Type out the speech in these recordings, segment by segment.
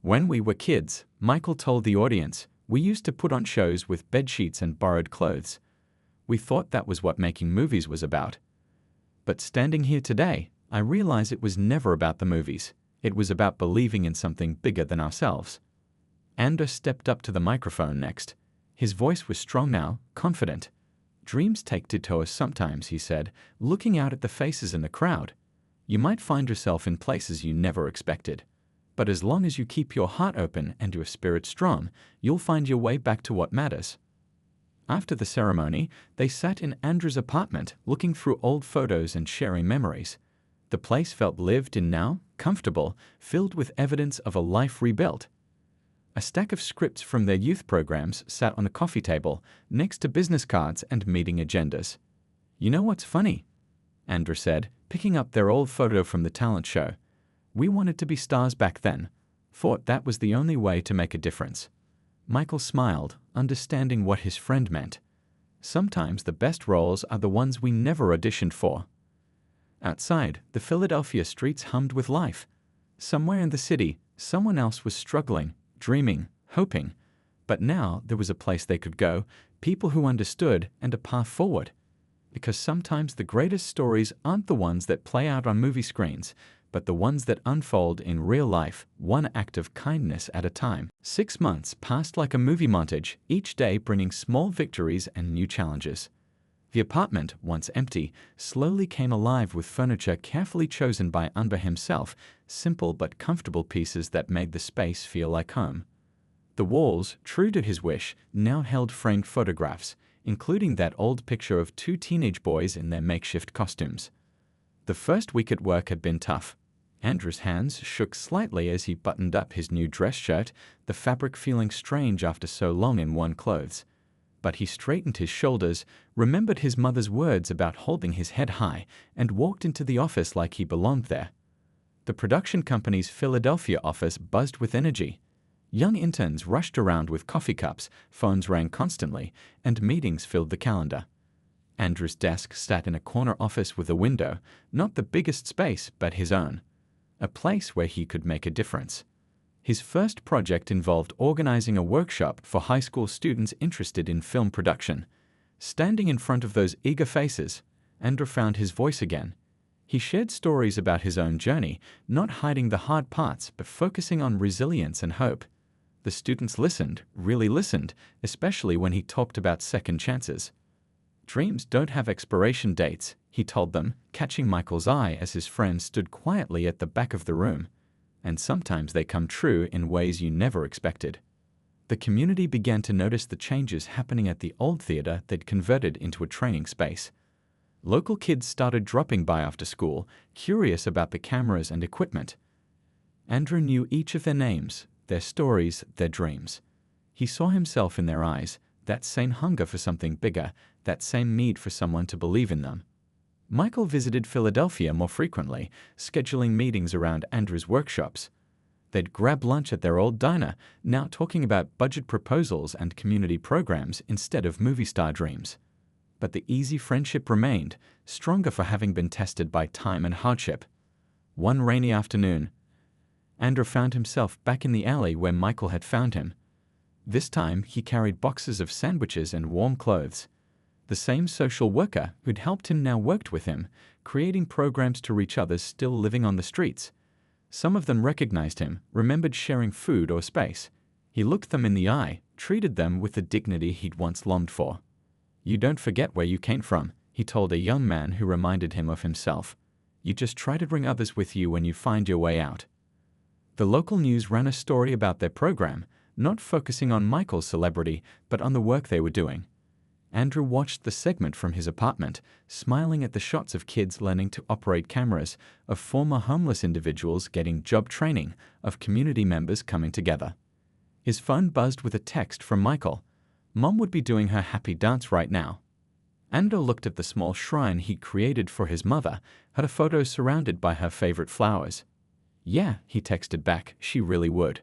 When we were kids, Michael told the audience, we used to put on shows with bedsheets and borrowed clothes. We thought that was what making movies was about. But standing here today, I realize it was never about the movies. It was about believing in something bigger than ourselves. Andrew stepped up to the microphone next. His voice was strong now, confident. Dreams take detours sometimes, he said, looking out at the faces in the crowd. You might find yourself in places you never expected. But as long as you keep your heart open and your spirit strong, you'll find your way back to what matters. After the ceremony, they sat in Andrew's apartment, looking through old photos and sharing memories. The place felt lived in now, comfortable, filled with evidence of a life rebuilt. A stack of scripts from their youth programs sat on a coffee table, next to business cards and meeting agendas. You know what's funny? Andrew said, picking up their old photo from the talent show. We wanted to be stars back then. Thought that was the only way to make a difference. Michael smiled, understanding what his friend meant. Sometimes the best roles are the ones we never auditioned for. Outside, the Philadelphia streets hummed with life. Somewhere in the city, someone else was struggling, dreaming, hoping. But now there was a place they could go, people who understood, and a path forward. Because sometimes the greatest stories aren't the ones that play out on movie screens, but the ones that unfold in real life, one act of kindness at a time. 6 months passed like a movie montage, each day bringing small victories and new challenges. The apartment, once empty, slowly came alive with furniture carefully chosen by Andrew himself, simple but comfortable pieces that made the space feel like home. The walls, true to his wish, now held framed photographs, including that old picture of 2 teenage boys in their makeshift costumes. The first week at work had been tough. Andrew's hands shook slightly as he buttoned up his new dress shirt, the fabric feeling strange after so long in worn clothes. But he straightened his shoulders, remembered his mother's words about holding his head high, and walked into the office like he belonged there. The production company's Philadelphia office buzzed with energy. Young interns rushed around with coffee cups, phones rang constantly, and meetings filled the calendar. Andrew's desk sat in a corner office with a window, not the biggest space, but his own. A place where he could make a difference. His first project involved organizing a workshop for high school students interested in film production. Standing in front of those eager faces, Andrew found his voice again. He shared stories about his own journey, not hiding the hard parts, but focusing on resilience and hope. The students listened, really listened, especially when he talked about second chances. Dreams don't have expiration dates, he told them, catching Michael's eye as his friend stood quietly at the back of the room. And sometimes they come true in ways you never expected. The community began to notice the changes happening at the old theater they'd converted into a training space. Local kids started dropping by after school, curious about the cameras and equipment. Andrew knew each of their names, their stories, their dreams. He saw himself in their eyes, that same hunger for something bigger, that same need for someone to believe in them. Michael visited Philadelphia more frequently, scheduling meetings around Andrew's workshops. They'd grab lunch at their old diner, now talking about budget proposals and community programs instead of movie star dreams. But the easy friendship remained, stronger for having been tested by time and hardship. One rainy afternoon, Andrew found himself back in the alley where Michael had found him. This time, he carried boxes of sandwiches and warm clothes. The same social worker who'd helped him now worked with him, creating programs to reach others still living on the streets. Some of them recognized him, remembered sharing food or space. He looked them in the eye, treated them with the dignity he'd once longed for. You don't forget where you came from, he told a young man who reminded him of himself. You just try to bring others with you when you find your way out. The local news ran a story about their program, not focusing on Michael's celebrity, but on the work they were doing. Andrew watched the segment from his apartment, smiling at the shots of kids learning to operate cameras, of former homeless individuals getting job training, of community members coming together. His phone buzzed with a text from Michael. Mom would be doing her happy dance right now. Andrew looked at the small shrine he'd created for his mother, had a photo surrounded by her favorite flowers. Yeah, he texted back, she really would.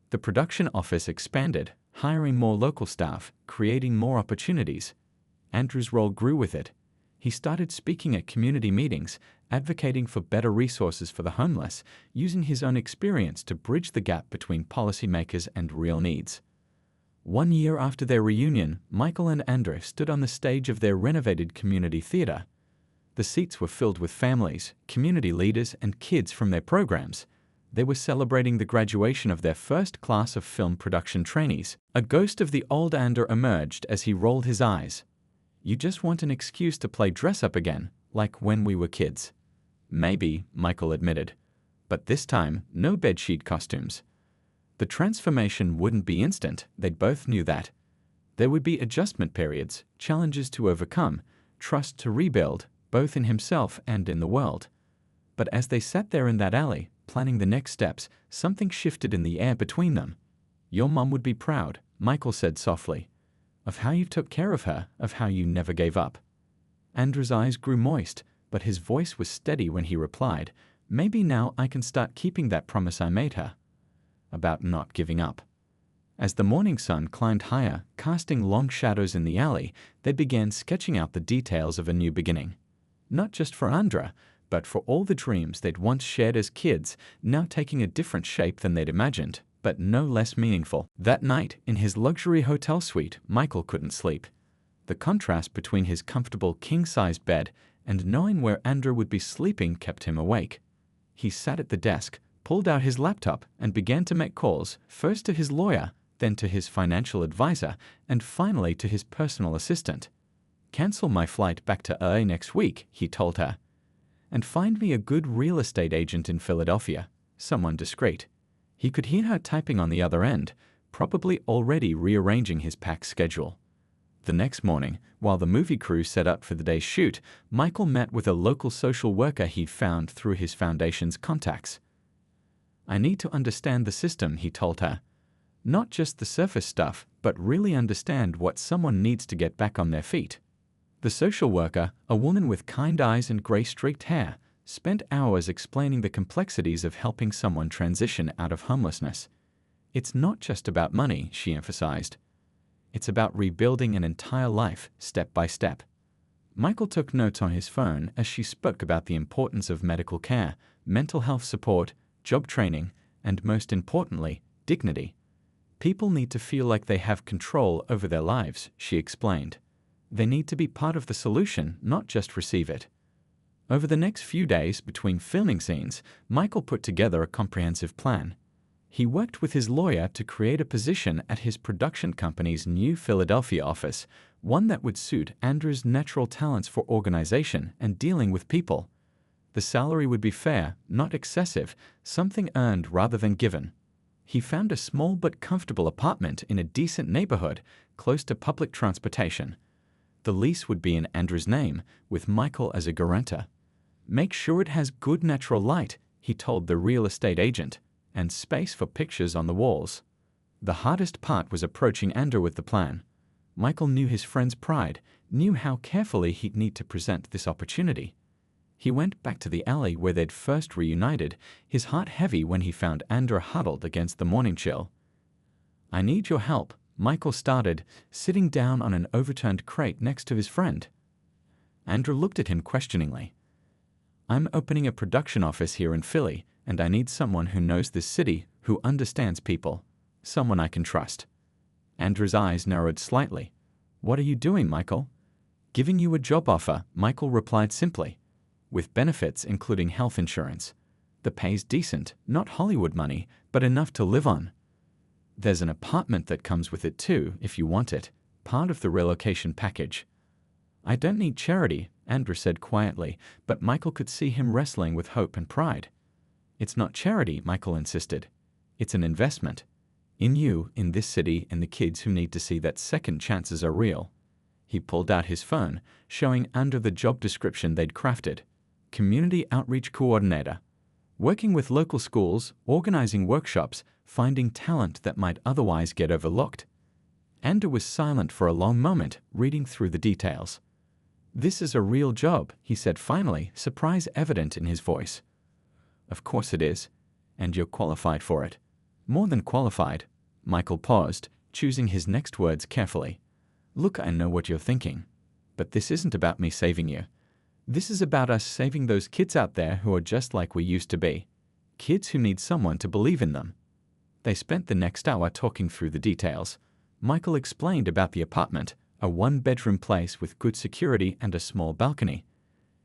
The production office expanded, hiring more local staff, creating more opportunities. Andrew's role grew with it. He started speaking at community meetings, advocating for better resources for the homeless, using his own experience to bridge the gap between policymakers and real needs. 1 year after their reunion, Michael and Andrew stood on the stage of their renovated community theater. The seats were filled with families, community leaders, and kids from their programs. They were celebrating the graduation of their first class of film production trainees. A ghost of the old Andrew emerged as he rolled his eyes. "You just want an excuse to play dress-up again, like when we were kids." "Maybe," Michael admitted. "But this time, no bedsheet costumes." The transformation wouldn't be instant, they both knew that. There would be adjustment periods, challenges to overcome, trust to rebuild, both in himself and in the world. But as they sat there in that alley, planning the next steps, something shifted in the air between them. "Your mom would be proud," Michael said softly, "of how you took care of her, of how you never gave up." Andrew's eyes grew moist, but his voice was steady when he replied, "Maybe now I can start keeping that promise I made her." About not giving up. As the morning sun climbed higher, casting long shadows in the alley, they began sketching out the details of a new beginning. Not just for Andrew, but for all the dreams they'd once shared as kids, now taking a different shape than they'd imagined, but no less meaningful. That night, in his luxury hotel suite, Michael couldn't sleep. The contrast between his comfortable king-size bed and knowing where Andrew would be sleeping kept him awake. He sat at the desk, pulled out his laptop, and began to make calls, first to his lawyer, then to his financial advisor, and finally to his personal assistant. "Cancel my flight back to LA next week," he told her. "And find me a good real estate agent in Philadelphia, someone discreet." He could hear her typing on the other end, probably already rearranging his packed schedule. The next morning, while the movie crew set up for the day's shoot, Michael met with a local social worker he'd found through his foundation's contacts. "I need to understand the system," he told her. "Not just the surface stuff, but really understand what someone needs to get back on their feet." The social worker, a woman with kind eyes and gray-streaked hair, spent hours explaining the complexities of helping someone transition out of homelessness. "It's not just about money," she emphasized. "It's about rebuilding an entire life, step by step." Michael took notes on his phone as she spoke about the importance of medical care, mental health support, job training, and most importantly, dignity. "People need to feel like they have control over their lives," she explained. "They need to be part of the solution, not just receive it." Over the next few days between filming scenes, Michael put together a comprehensive plan. He worked with his lawyer to create a position at his production company's new Philadelphia office, one that would suit Andrew's natural talents for organization and dealing with people. The salary would be fair, not excessive, something earned rather than given. He found a small but comfortable apartment in a decent neighborhood, close to public transportation. The lease would be in Andrew's name, with Michael as a guarantor. "Make sure it has good natural light," he told the real estate agent, "and space for pictures on the walls." The hardest part was approaching Andrew with the plan. Michael knew his friend's pride, knew how carefully he'd need to present this opportunity. He went back to the alley where they'd first reunited, his heart heavy when he found Andrew huddled against the morning chill. "I need your help," Michael started, sitting down on an overturned crate next to his friend. Andrew looked at him questioningly. "I'm opening a production office here in Philly, and I need someone who knows this city, who understands people, someone I can trust." Andrew's eyes narrowed slightly. "What are you doing, Michael?" "Giving you a job offer," Michael replied simply. "With benefits including health insurance. The pay's decent, not Hollywood money, but enough to live on. There's an apartment that comes with it too, if you want it, part of the relocation package." "I don't need charity," Andrew said quietly, but Michael could see him wrestling with hope and pride. "It's not charity," Michael insisted. "It's an investment. In you, in this city, and the kids who need to see that second chances are real." He pulled out his phone, showing Andrew the job description they'd crafted. Community Outreach Coordinator. Working with local schools, organizing workshops, finding talent that might otherwise get overlooked. Andrew was silent for a long moment, reading through the details. "This is a real job," he said finally, surprise evident in his voice. "Of course it is. And you're qualified for it." "More than qualified." Michael paused, choosing his next words carefully. "Look, I know what you're thinking. But this isn't about me saving you. This is about us saving those kids out there who are just like we used to be. Kids who need someone to believe in them. They spent the next hour talking through the details. Michael explained about the apartment, a one-bedroom place with good security and a small balcony.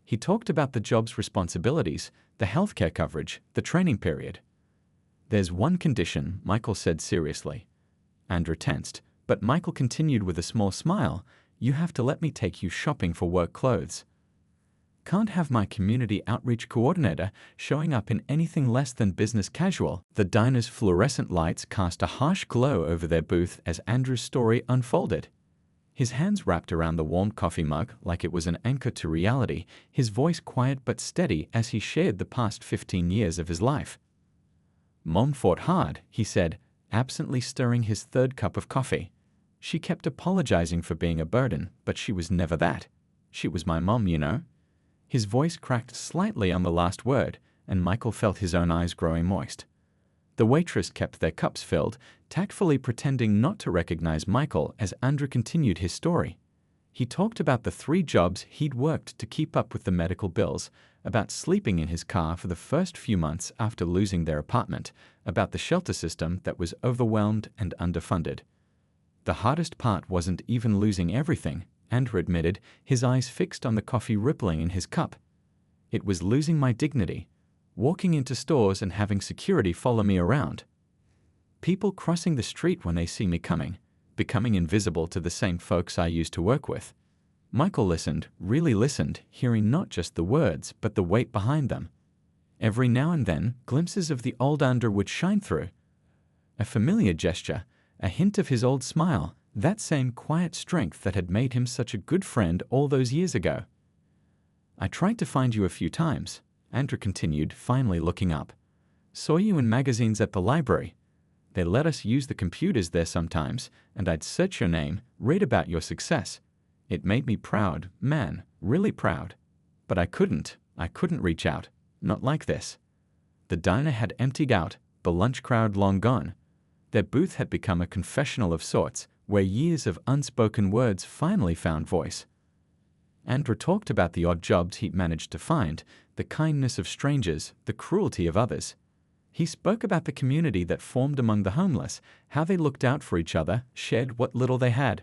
He talked about the job's responsibilities, the healthcare coverage, the training period. "There's one condition," Michael said seriously. Andrew tensed, but Michael continued with a small smile. "You have to let me take you shopping for work clothes. Can't have my community outreach coordinator showing up in anything less than business casual." The diner's fluorescent lights cast a harsh glow over their booth as Andrew's story unfolded. His hands wrapped around the warm coffee mug like it was an anchor to reality, his voice quiet but steady as he shared the past 15 years of his life. "Mom fought hard," he said, absently stirring his third cup of coffee. "She kept apologizing for being a burden, but she was never that. She was my mom, you know." His voice cracked slightly on the last word, and Michael felt his own eyes growing moist. The waitress kept their cups filled, tactfully pretending not to recognize Michael as Andrew continued his story. He talked about the 3 jobs he'd worked to keep up with the medical bills, about sleeping in his car for the first few months after losing their apartment, about the shelter system that was overwhelmed and underfunded. The hardest part wasn't even losing everything, Andrew admitted, his eyes fixed on the coffee rippling in his cup. "It was losing my dignity. Walking into stores and having security follow me around. People crossing the street when they see me coming, becoming invisible to the same folks I used to work with." Michael listened, really listened, hearing not just the words, but the weight behind them. Every now and then, glimpses of the old Andrew would shine through. A familiar gesture, a hint of his old smile, that same quiet strength that had made him such a good friend all those years ago. "I tried to find you a few times," Andrew continued, finally looking up. "Saw you in magazines at the library. They let us use the computers there sometimes, and I'd search your name, read about your success. It made me proud, man, really proud. But I couldn't reach out. Not like this." The diner had emptied out, the lunch crowd long gone. Their booth had become a confessional of sorts, where years of unspoken words finally found voice. Andrew talked about the odd jobs he'd managed to find, the kindness of strangers, the cruelty of others. He spoke about the community that formed among the homeless, how they looked out for each other, shared what little they had.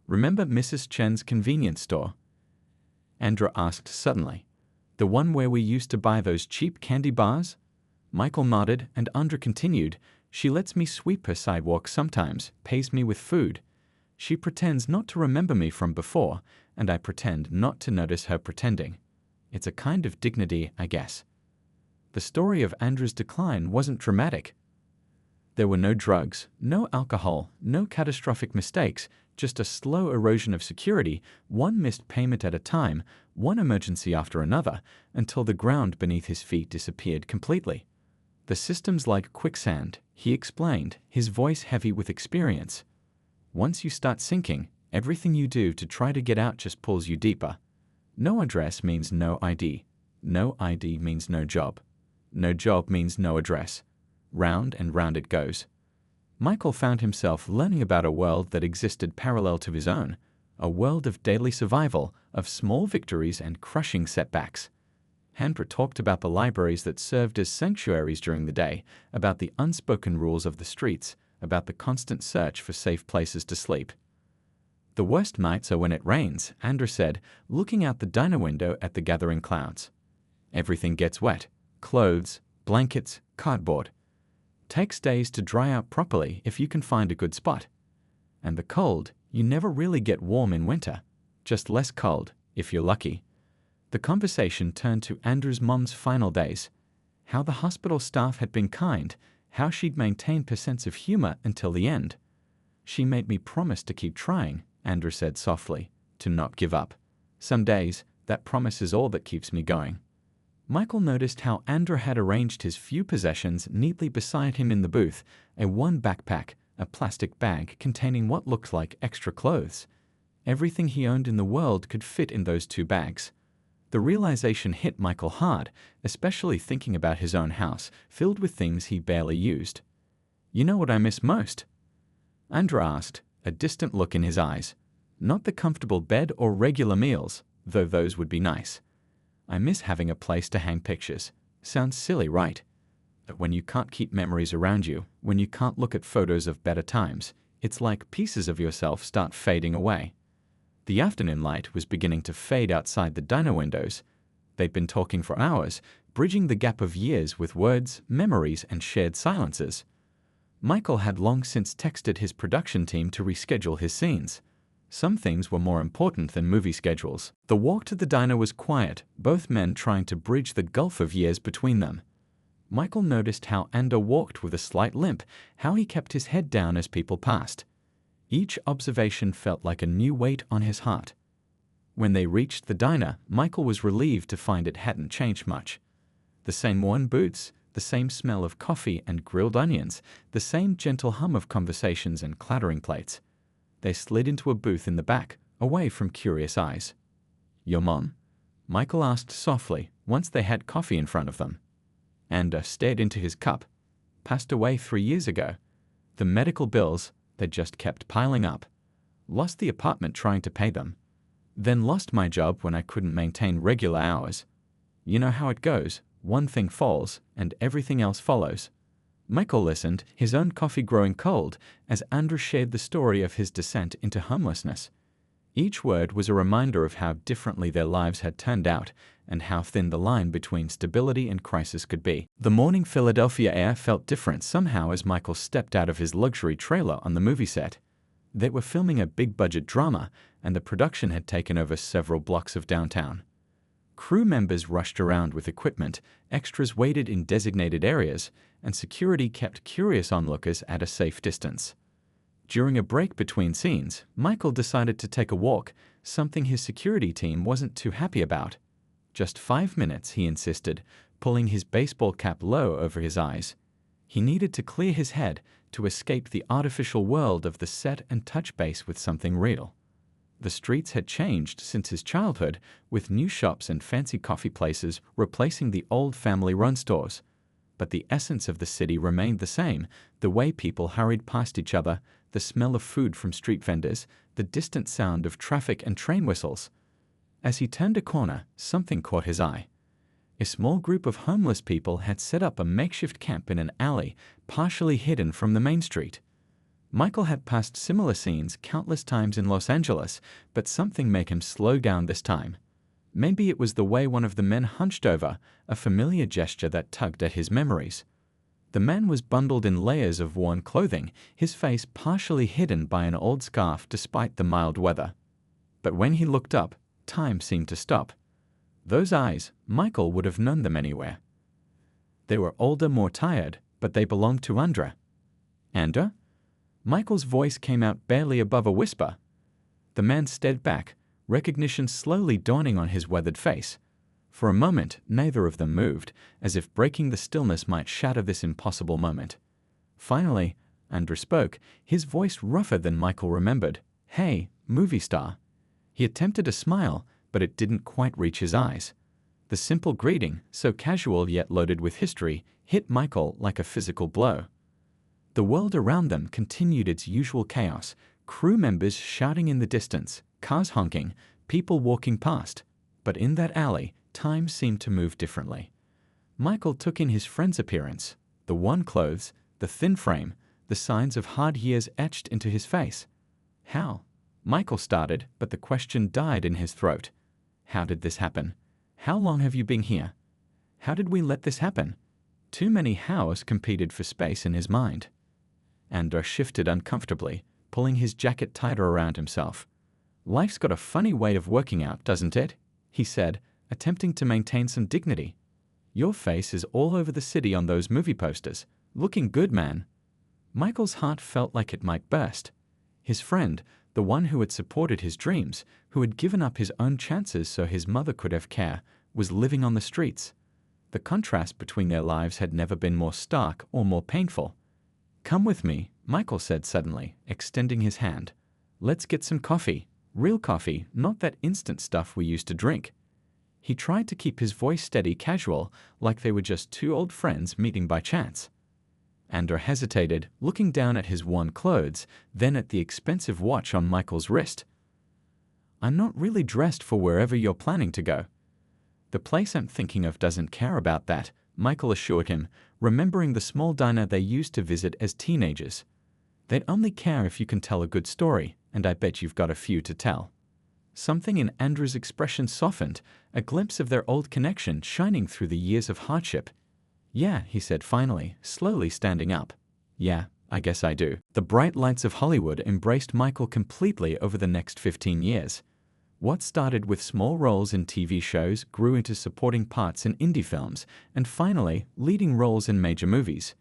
"Remember Mrs. Chen's convenience store?" Andrew asked suddenly. "The one where we used to buy those cheap candy bars?" Michael nodded, and Andrew continued. "She lets me sweep her sidewalk sometimes, pays me with food. She pretends not to remember me from before, and I pretend not to notice her pretending. It's a kind of dignity, I guess." The story of Andrew's decline wasn't dramatic. There were no drugs, no alcohol, no catastrophic mistakes, just a slow erosion of security, one missed payment at a time, one emergency after another, until the ground beneath his feet disappeared completely. "The system's like quicksand," he explained, his voice heavy with experience. "Once you start sinking, everything you do to try to get out just pulls you deeper. No address means no ID. No ID means no job. No job means no address. Round and round it goes." Michael found himself learning about a world that existed parallel to his own, a world of daily survival, of small victories and crushing setbacks. Andrew talked about the libraries that served as sanctuaries during the day, about the unspoken rules of the streets, about the constant search for safe places to sleep. "The worst nights are when it rains," Andrew said, looking out the diner window at the gathering clouds. "Everything gets wet. Clothes, blankets, cardboard. Takes days to dry out properly if you can find a good spot. And the cold, you never really get warm in winter. Just less cold, if you're lucky." The conversation turned to Andrew's mom's final days. How the hospital staff had been kind, how she'd maintained her sense of humor until the end. "She made me promise to keep trying," Andrew said softly, "to not give up. Some days, that promise is all that keeps me going." Michael noticed how Andrew had arranged his few possessions neatly beside him in the booth, a one backpack, a plastic bag containing what looked like extra clothes. Everything he owned in the world could fit in those 2 bags. The realization hit Michael hard, especially thinking about his own house, filled with things he barely used. "You know what I miss most?" Andrew asked, a distant look in his eyes. "Not the comfortable bed or regular meals, though those would be nice. I miss having a place to hang pictures. Sounds silly, right? But when you can't keep memories around you, when you can't look at photos of better times, it's like pieces of yourself start fading away. The afternoon light was beginning to fade outside the diner windows. They'd been talking for hours, bridging the gap of years with words, memories, and shared silences. Michael had long since texted his production team to reschedule his scenes. Some things were more important than movie schedules. The walk to the diner was quiet, both men trying to bridge the gulf of years between them. Michael noticed how Andor walked with a slight limp, how he kept his head down as people passed. Each observation felt like a new weight on his heart. When they reached the diner, Michael was relieved to find it hadn't changed much. The same worn boots, the same smell of coffee and grilled onions, the same gentle hum of conversations and clattering plates. They slid into a booth in the back, away from curious eyes. "Your mom?" Michael asked softly, once they had coffee in front of them. Andor stared into his cup. "Passed away 3 years ago. The medical bills, they just kept piling up. Lost the apartment trying to pay them. Then lost my job when I couldn't maintain regular hours. You know how it goes, one thing falls, and everything else follows." Michael listened, his own coffee growing cold, as Andor shared the story of his descent into homelessness. Each word was a reminder of how differently their lives had turned out, and how thin the line between stability and crisis could be. The morning Philadelphia air felt different somehow as Michael stepped out of his luxury trailer on the movie set. They were filming a big-budget drama, and the production had taken over several blocks of downtown. Crew members rushed around with equipment, extras waited in designated areas, and security kept curious onlookers at a safe distance. During a break between scenes, Michael decided to take a walk, something his security team wasn't too happy about. "Just 5 minutes," he insisted, pulling his baseball cap low over his eyes. He needed to clear his head to escape the artificial world of the set and touch base with something real. The streets had changed since his childhood, with new shops and fancy coffee places replacing the old family-run stores. But the essence of the city remained the same, the way people hurried past each other, the smell of food from street vendors, the distant sound of traffic and train whistles. As he turned a corner, something caught his eye. A small group of homeless people had set up a makeshift camp in an alley, partially hidden from the main street. Michael had passed similar scenes countless times in Los Angeles, but something made him slow down this time. Maybe it was the way one of the men hunched over, a familiar gesture that tugged at his memories. The man was bundled in layers of worn clothing, his face partially hidden by an old scarf despite the mild weather. But when he looked up, time seemed to stop. Those eyes, Michael would have known them anywhere. They were older, more tired, but they belonged to Andor. "Andor?" Michael's voice came out barely above a whisper. The man stared back, recognition slowly dawning on his weathered face. For a moment, neither of them moved, as if breaking the stillness might shatter this impossible moment. Finally, Andor spoke, his voice rougher than Michael remembered. "Hey, movie star." He attempted a smile, but it didn't quite reach his eyes. The simple greeting, so casual yet loaded with history, hit Michael like a physical blow. The world around them continued its usual chaos, crew members shouting in the distance, cars honking, people walking past. But in that alley, time seemed to move differently. Michael took in his friend's appearance, the worn clothes, the thin frame, the signs of hard years etched into his face. "How?" Michael started, but the question died in his throat. "How did this happen? How long have you been here? How did we let this happen?" Too many hows competed for space in his mind. Andor shifted uncomfortably, pulling his jacket tighter around himself. "Life's got a funny way of working out, doesn't it?" he said, attempting to maintain some dignity. "Your face is all over the city on those movie posters. Looking good, man." Michael's heart felt like it might burst. His friend, the one who had supported his dreams, who had given up his own chances so his mother could have care, was living on the streets. The contrast between their lives had never been more stark or more painful. "Come with me," Michael said suddenly, extending his hand. "Let's get some coffee. Real coffee, not that instant stuff we used to drink." He tried to keep his voice steady, casual, like they were just two old friends meeting by chance. Andor hesitated, looking down at his worn clothes, then at the expensive watch on Michael's wrist. I'm not really dressed for wherever you're planning to go." "The place I'm thinking of doesn't care about that," Michael assured him, remembering the small diner they used to visit as teenagers. "They'd only care if you can tell a good story, and I bet you've got a few to tell." Something in Andrew's expression softened, a glimpse of their old connection shining through the years of hardship. "Yeah," he said finally, slowly standing up. "Yeah, I guess I do." The bright lights of Hollywood embraced Michael completely over the next 15 years. What started with small roles in TV shows grew into supporting parts in indie films, and finally, leading roles in major movies.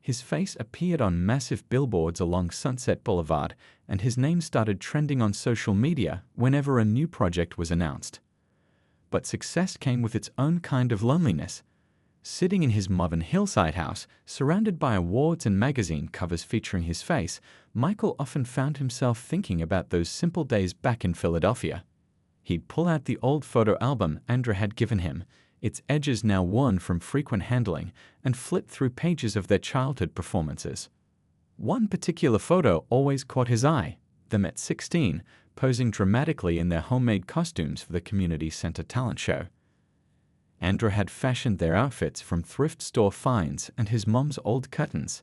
His face appeared on massive billboards along Sunset Boulevard, and his name started trending on social media whenever a new project was announced. But success came with its own kind of loneliness. Sitting in his modern hillside house, surrounded by awards and magazine covers featuring his face, Michael often found himself thinking about those simple days back in Philadelphia. He'd pull out the old photo album Andra had given him, its edges now worn from frequent handling, and flip through pages of their childhood performances. One particular photo always caught his eye, them at 16, posing dramatically in their homemade costumes for the community center talent show. Andra had fashioned their outfits from thrift store finds and his mom's old curtains.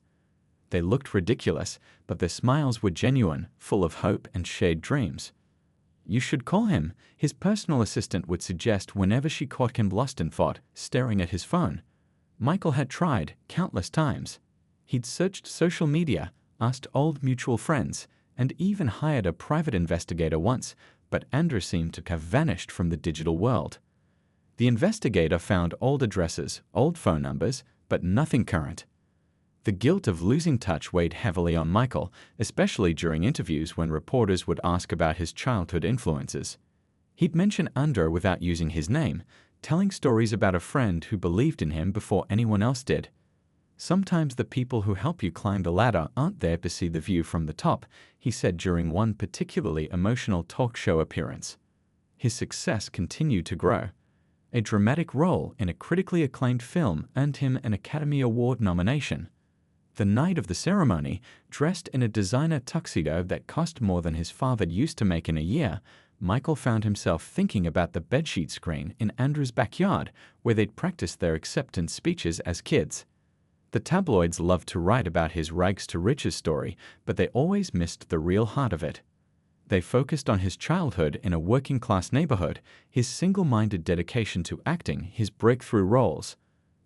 They looked ridiculous, but their smiles were genuine, full of hope and shared dreams. "You should call him," his personal assistant would suggest whenever she caught him lost in thought, staring at his phone. Michael had tried countless times. He'd searched social media, asked old mutual friends, and even hired a private investigator once, but Andra seemed to have vanished from the digital world. The investigator found old addresses, old phone numbers, but nothing current. The guilt of losing touch weighed heavily on Michael, especially during interviews when reporters would ask about his childhood influences. He'd mention Andra without using his name, telling stories about a friend who believed in him before anyone else did. "Sometimes the people who help you climb the ladder aren't there to see the view from the top," he said during one particularly emotional talk show appearance. His success continued to grow. A dramatic role in a critically acclaimed film earned him an Academy Award nomination. The night of the ceremony, dressed in a designer tuxedo that cost more than his father used to make in a year, Michael found himself thinking about the bedsheet screen in Andra's backyard where they'd practiced their acceptance speeches as kids. The tabloids loved to write about his rags to riches story, but they always missed the real heart of it. They focused on his childhood in a working-class neighborhood, his single-minded dedication to acting, his breakthrough roles.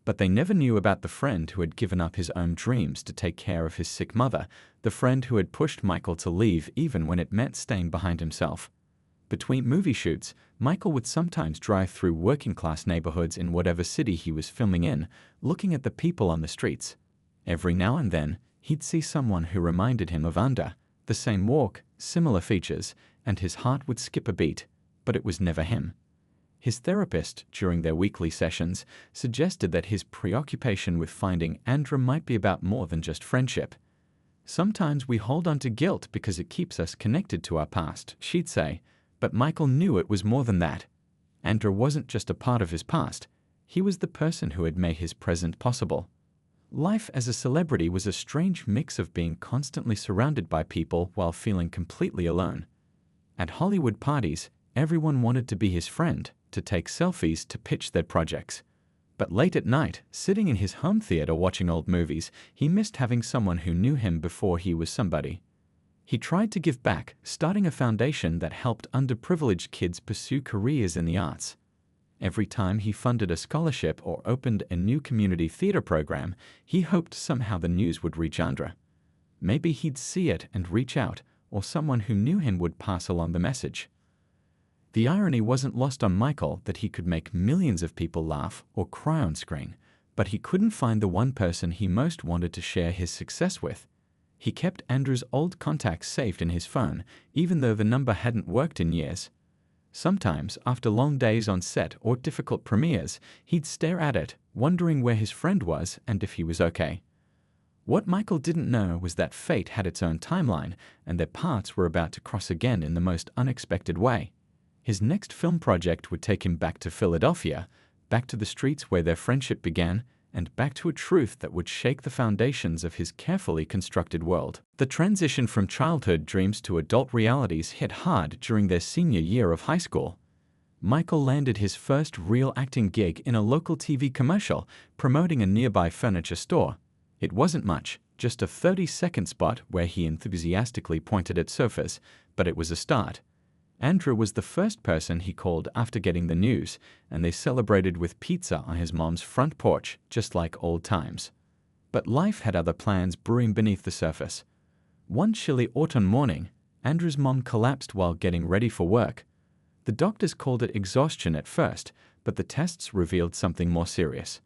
But they never knew about the friend who had given up his own dreams to take care of his sick mother, the friend who had pushed Michael to leave even when it meant staying behind himself. Between movie shoots, Michael would sometimes drive through working-class neighborhoods in whatever city he was filming in, looking at the people on the streets. Every now and then, he'd see someone who reminded him of Andra, the same walk, similar features, and his heart would skip a beat, but it was never him. His therapist, during their weekly sessions, suggested that his preoccupation with finding Andra might be about more than just friendship. "Sometimes we hold on to guilt because it keeps us connected to our past," she'd say, but Michael knew it was more than that. Andra wasn't just a part of his past. He was the person who had made his present possible. Life as a celebrity was a strange mix of being constantly surrounded by people while feeling completely alone. At Hollywood parties, everyone wanted to be his friend, to take selfies, to pitch their projects. But late at night, sitting in his home theater watching old movies, he missed having someone who knew him before he was somebody. He tried to give back, starting a foundation that helped underprivileged kids pursue careers in the arts. Every time he funded a scholarship or opened a new community theater program, he hoped somehow the news would reach Andra. Maybe he'd see it and reach out, or someone who knew him would pass along the message. The irony wasn't lost on Michael that he could make millions of people laugh or cry on screen, but he couldn't find the one person he most wanted to share his success with. He kept Andra's old contacts saved in his phone, even though the number hadn't worked in years. Sometimes, after long days on set or difficult premieres, he'd stare at it, wondering where his friend was and if he was okay. What Michael didn't know was that fate had its own timeline, and their paths were about to cross again in the most unexpected way. His next film project would take him back to Philadelphia, back to the streets where their friendship began, and back to a truth that would shake the foundations of his carefully constructed world. The transition from childhood dreams to adult realities hit hard during their senior year of high school. Michael landed his first real acting gig in a local TV commercial promoting a nearby furniture store. It wasn't much, just a 30-second spot where he enthusiastically pointed at sofas, but it was a start. Andrew was the first person he called after getting the news, and they celebrated with pizza on his mom's front porch, just like old times. But life had other plans brewing beneath the surface. One chilly autumn morning, Andrew's mom collapsed while getting ready for work. The doctors called it exhaustion at first, but the tests revealed something more serious.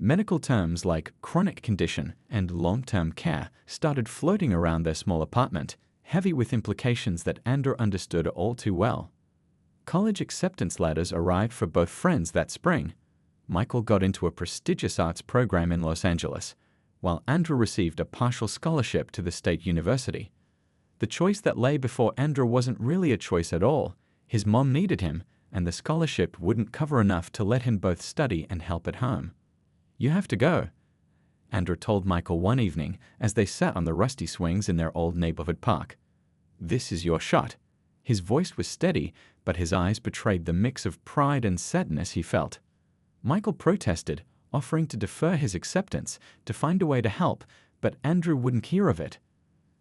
Medical terms like chronic condition and long-term care started floating around their small apartment, heavy with implications that Andrew understood all too well. College acceptance letters arrived for both friends that spring. Michael got into a prestigious arts program in Los Angeles, while Andrew received a partial scholarship to the state university. The choice that lay before Andrew wasn't really a choice at all. His mom needed him, and the scholarship wouldn't cover enough to let him both study and help at home. "You have to go," Andrew told Michael one evening as they sat on the rusty swings in their old neighborhood park. "This is your shot." His voice was steady, but his eyes betrayed the mix of pride and sadness he felt. Michael protested, offering to defer his acceptance, to find a way to help, but Andrew wouldn't hear of it.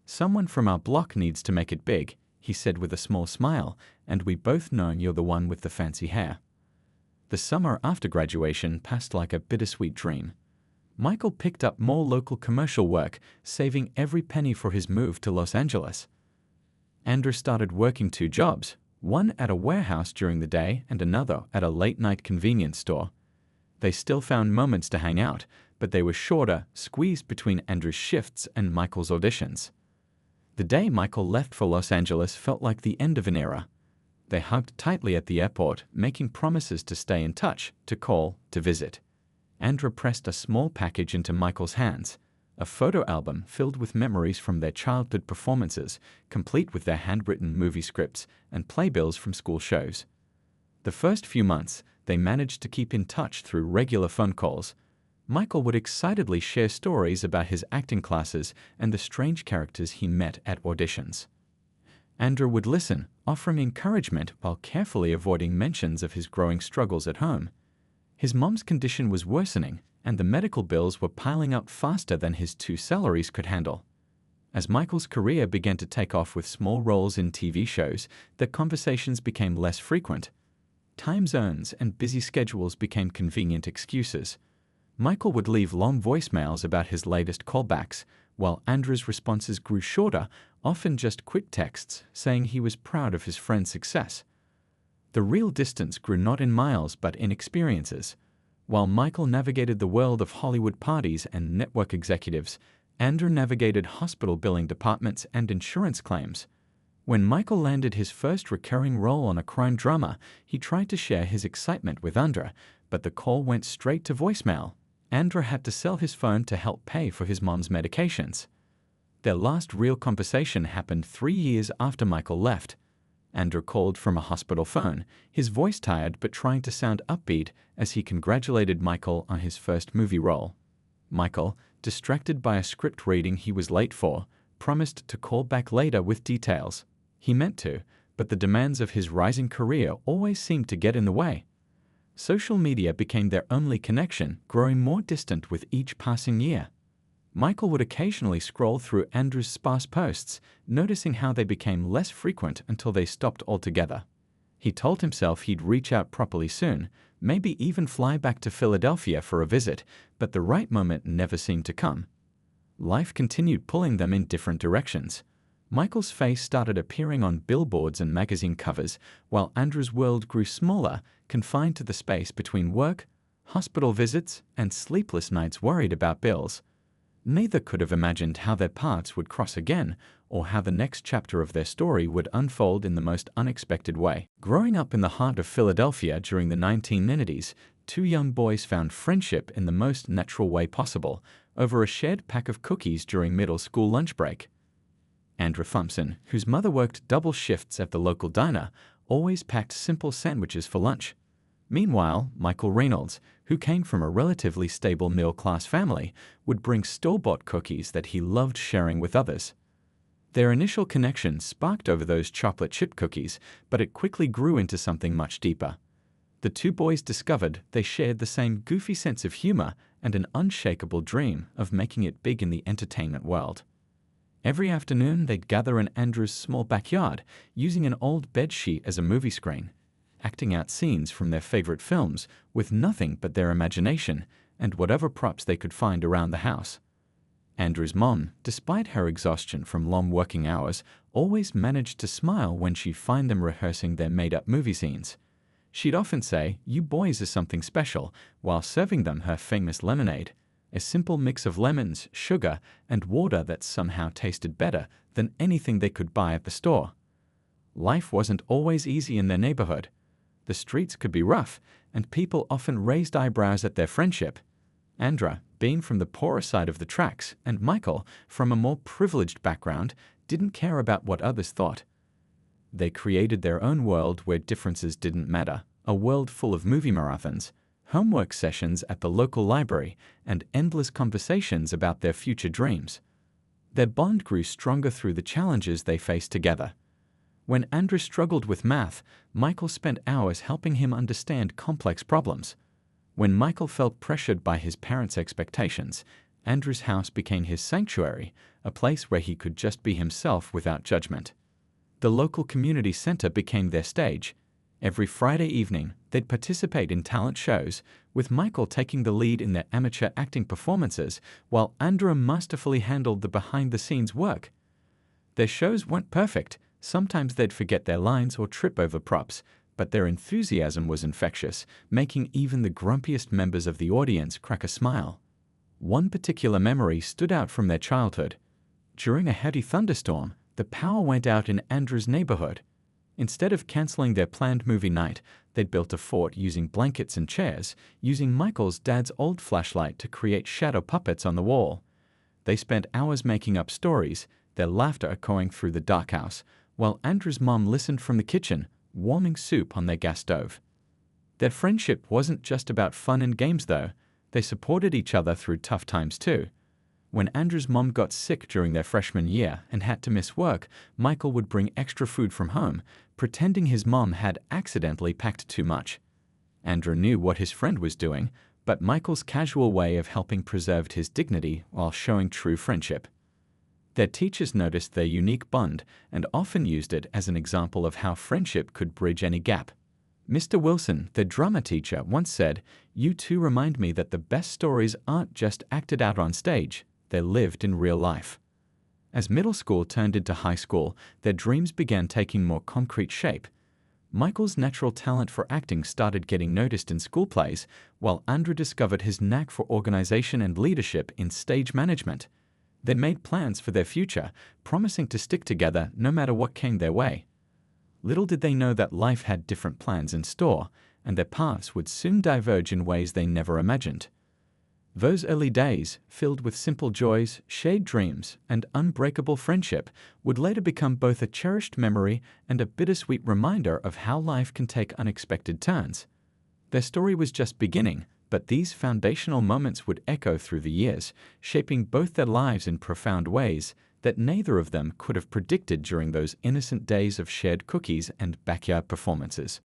"Someone from our block needs to make it big," he said with a small smile, "and we both know you're the one with the fancy hair." The summer after graduation passed like a bittersweet dream. Michael picked up more local commercial work, saving every penny for his move to Los Angeles. Andrew started working 2 jobs, one at a warehouse during the day and another at a late-night convenience store. They still found moments to hang out, but they were shorter, squeezed between Andrew's shifts and Michael's auditions. The day Michael left for Los Angeles felt like the end of an era. They hugged tightly at the airport, making promises to stay in touch, to call, to visit. Andrew pressed a small package into Michael's hands, a photo album filled with memories from their childhood performances, complete with their handwritten movie scripts and playbills from school shows. The first few months, they managed to keep in touch through regular phone calls. Michael would excitedly share stories about his acting classes and the strange characters he met at auditions. Andrew would listen, offering encouragement while carefully avoiding mentions of his growing struggles at home. His mom's condition was worsening, and the medical bills were piling up faster than his 2 salaries could handle. As Michael's career began to take off with small roles in TV shows, their conversations became less frequent. Time zones and busy schedules became convenient excuses. Michael would leave long voicemails about his latest callbacks, while Andrew's responses grew shorter, often just quick texts saying he was proud of his friend's success. The real distance grew not in miles but in experiences. While Michael navigated the world of Hollywood parties and network executives, Andrew navigated hospital billing departments and insurance claims. When Michael landed his first recurring role on a crime drama, he tried to share his excitement with Andrew, but the call went straight to voicemail. Andrew had to sell his phone to help pay for his mom's medications. Their last real conversation happened 3 years after Michael left. Andrew called from a hospital phone, his voice tired but trying to sound upbeat as he congratulated Michael on his first movie role. Michael, distracted by a script reading he was late for, promised to call back later with details. He meant to, but the demands of his rising career always seemed to get in the way. Social media became their only connection, growing more distant with each passing year. Michael would occasionally scroll through Andrew's sparse posts, noticing how they became less frequent until they stopped altogether. He told himself he'd reach out properly soon, maybe even fly back to Philadelphia for a visit, but the right moment never seemed to come. Life continued pulling them in different directions. Michael's face started appearing on billboards and magazine covers, while Andrew's world grew smaller, confined to the space between work, hospital visits, and sleepless nights worried about bills. Neither could have imagined how their paths would cross again, or how the next chapter of their story would unfold in the most unexpected way. Growing up in the heart of Philadelphia during the 1990s, 2 young boys found friendship in the most natural way possible, over a shared pack of cookies during middle school lunch break. Andrew Thompson, whose mother worked double shifts at the local diner, always packed simple sandwiches for lunch. Meanwhile, Michael Reynolds, who came from a relatively stable middle-class family, would bring store-bought cookies that he loved sharing with others. Their initial connection sparked over those chocolate chip cookies, but it quickly grew into something much deeper. The two boys discovered they shared the same goofy sense of humor and an unshakable dream of making it big in the entertainment world. Every afternoon, they'd gather in Andrew's small backyard, using an old bedsheet as a movie screen, acting out scenes from their favorite films with nothing but their imagination and whatever props they could find around the house. Andrew's mom, despite her exhaustion from long working hours, always managed to smile when she'd find them rehearsing their made-up movie scenes. She'd often say, "You boys are something special," while serving them her famous lemonade, a simple mix of lemons, sugar, and water that somehow tasted better than anything they could buy at the store. Life wasn't always easy in their neighborhood. The streets could be rough, and people often raised eyebrows at their friendship. Andra, being from the poorer side of the tracks, and Michael, from a more privileged background, didn't care about what others thought. They created their own world where differences didn't matter, a world full of movie marathons, homework sessions at the local library, and endless conversations about their future dreams. Their bond grew stronger through the challenges they faced together. When Andrew struggled with math, Michael spent hours helping him understand complex problems. When Michael felt pressured by his parents' expectations, Andrew's house became his sanctuary, a place where he could just be himself without judgment. The local community center became their stage. Every Friday evening, they'd participate in talent shows, with Michael taking the lead in their amateur acting performances, while Andrew masterfully handled the behind-the-scenes work. Their shows weren't perfect. Sometimes they'd forget their lines or trip over props, but their enthusiasm was infectious, making even the grumpiest members of the audience crack a smile. One particular memory stood out from their childhood. During a heavy thunderstorm, the power went out in Andrew's neighborhood. Instead of canceling their planned movie night, they'd built a fort using blankets and chairs, using Michael's dad's old flashlight to create shadow puppets on the wall. They spent hours making up stories, their laughter echoing through the dark house, while Andrew's mom listened from the kitchen, warming soup on their gas stove. Their friendship wasn't just about fun and games, though. They supported each other through tough times, too. When Andrew's mom got sick during their freshman year and had to miss work, Michael would bring extra food from home, pretending his mom had accidentally packed too much. Andrew knew what his friend was doing, but Michael's casual way of helping preserved his dignity while showing true friendship. Their teachers noticed their unique bond and often used it as an example of how friendship could bridge any gap. Mr. Wilson, their drama teacher, once said, "You two remind me that the best stories aren't just acted out on stage, they're lived in real life." As middle school turned into high school, their dreams began taking more concrete shape. Michael's natural talent for acting started getting noticed in school plays, while Andrew discovered his knack for organization and leadership in stage management. They made plans for their future, promising to stick together no matter what came their way. Little did they know that life had different plans in store, and their paths would soon diverge in ways they never imagined. Those early days, filled with simple joys, shared dreams, and unbreakable friendship, would later become both a cherished memory and a bittersweet reminder of how life can take unexpected turns. Their story was just beginning, but these foundational moments would echo through the years, shaping both their lives in profound ways that neither of them could have predicted during those innocent days of shared cookies and backyard performances.